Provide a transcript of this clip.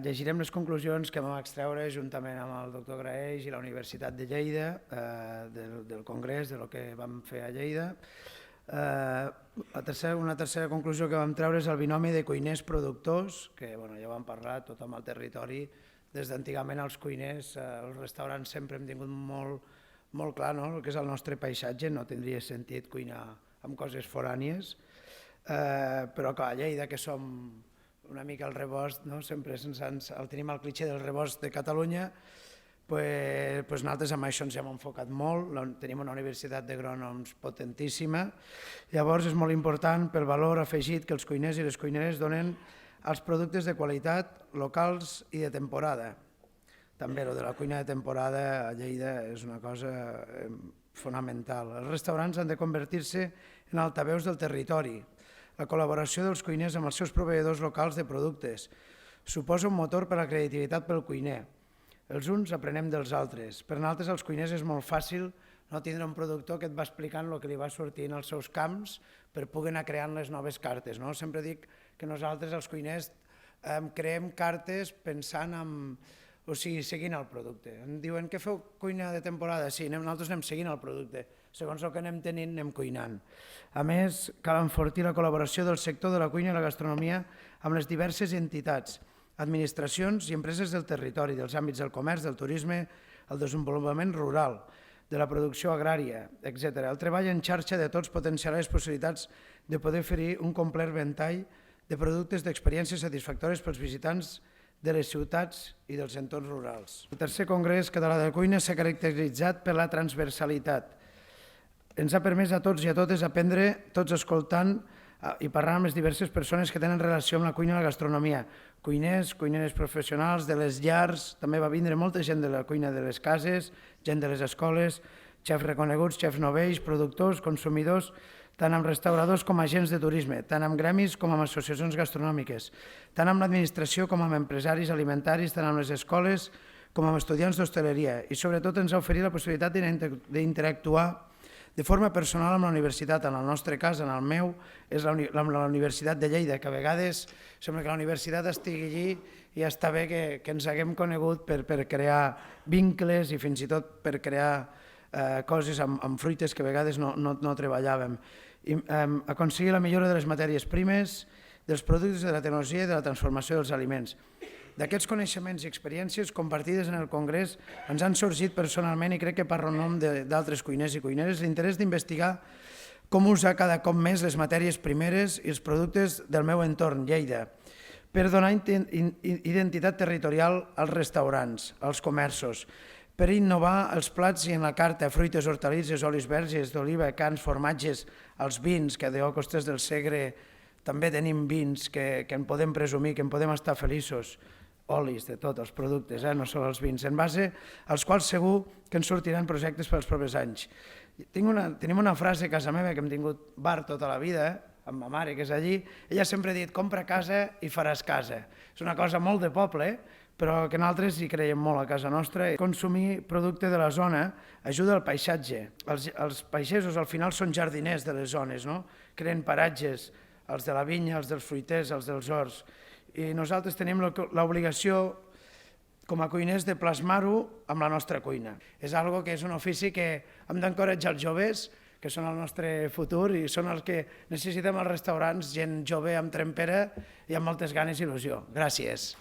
Llegirem les conclusions que vam extreure juntament amb el doctor Graeix i la Universitat de Lleida del congrés, del que vam fer a Lleida. Una tercera conclusió que vam treure és el binomi de cuiners-productors, que ja vam parlar tot amb el territori. Des d'antigament els cuiners, els restaurants sempre hem tingut molt clar el que és el nostre paisatge, no tindria sentit cuinar amb coses forànies, però clar, a Lleida, que som una mica el rebost, sempre tenim el clitxer del rebost de Catalunya, doncs nosaltres amb això ens hem enfocat molt, tenim una universitat d'agrònoms potentíssima, llavors és molt important pel valor afegit que els cuiners i les cuineres donen als productes de qualitat locals i de temporada. També el de la cuina de temporada a Lleida és una cosa fonamental. Els restaurants han de convertir-se en altaveus del territori. La col·laboració dels cuiners amb els seus proveïdors locals de productes suposa un motor per a la creativitat pel cuiner. Els uns aprenem dels altres. Per nosaltres, els cuiners, és molt fàcil no tindre un productor que et va explicant el que li va sortint als seus camps per poder anar creant les noves cartes. Sempre dic que nosaltres, els cuiners, creem cartes pensant seguint el producte. Em diuen que feu cuina de temporada? Sí, nosaltres anem seguint el producte. Segons el que anem tenint, anem cuinant. A més, cal enfortir la col·laboració del sector de la cuina i la gastronomia amb les diverses entitats, administracions i empreses del territori, dels àmbits del comerç, del turisme, el desenvolupament rural, de la producció agrària, etc. El treball en xarxa de tots potenciarà les possibilitats de poder oferir un complet ventall de productes d'experiències satisfactòries pels visitants de les ciutats i dels entorns rurals. El tercer Congrés Català de Cuina s'ha caracteritzat per la transversalitat. Ens ha permès a tots i a totes aprendre, tots escoltant i parlant amb les diverses persones que tenen relació amb la cuina i la gastronomia. Cuiners, cuineres professionals, de les llars, també va vindre molta gent de la cuina de les cases, gent de les escoles, xefs reconeguts, xefs novells, productors, consumidors, tant amb restauradors com agents de turisme, tant amb gremis com amb associacions gastronòmiques, tant amb l'administració com amb empresaris alimentaris, tant amb les escoles com amb estudiants d'hostaleria, i sobretot ens ha oferit la possibilitat d'interactuar de forma personal amb la universitat. En el nostre cas, en el meu, és amb la Universitat de Lleida, que a vegades sembla que la universitat estigui allí i està bé que ens haguem conegut per crear vincles i fins i tot per crear coses amb fruites que a vegades no treballàvem. Aconseguir la millora de les matèries primes, dels productes, de la tecnologia i de la transformació dels aliments. D'aquests coneixements i experiències compartides en el Congrés ens han sorgit personalment, i crec que parlo en nom d'altres cuiners i cuineres, l'interès d'investigar com usar cada cop més les matèries primeres i els productes del meu entorn, Lleida, per donar identitat territorial als restaurants, als comerços, per innovar els plats i en la carta, fruites, hortalisses, olis verges, d'oliva, carns, formatges, els vins, que a Costes del Segre també tenim vins que en podem presumir, que en podem estar feliços, olis de tots els productes, no sols els vins, en base als quals segur que ens sortiran projectes pels propers anys. Tenim una frase a casa meva que hem tingut bar tota la vida, amb ma mare que és allí, ella sempre ha dit: compra casa i faràs casa. És una cosa molt de poble, però que nosaltres hi creiem molt a casa nostra. Consumir producte de la zona ajuda al paisatge. Els pagesos al final són jardiners de les zones, creen paratges, els de la vinya, els dels fruiters, els dels horts. I nosaltres tenim l'obligació, com a cuiners, de plasmar-ho amb la nostra cuina. És una cosa que és un ofici que hem d'encoratjar els joves, que són el nostre futur i són els que necessitem als restaurants, gent jove amb trempera i amb moltes ganes i il·lusió. Gràcies.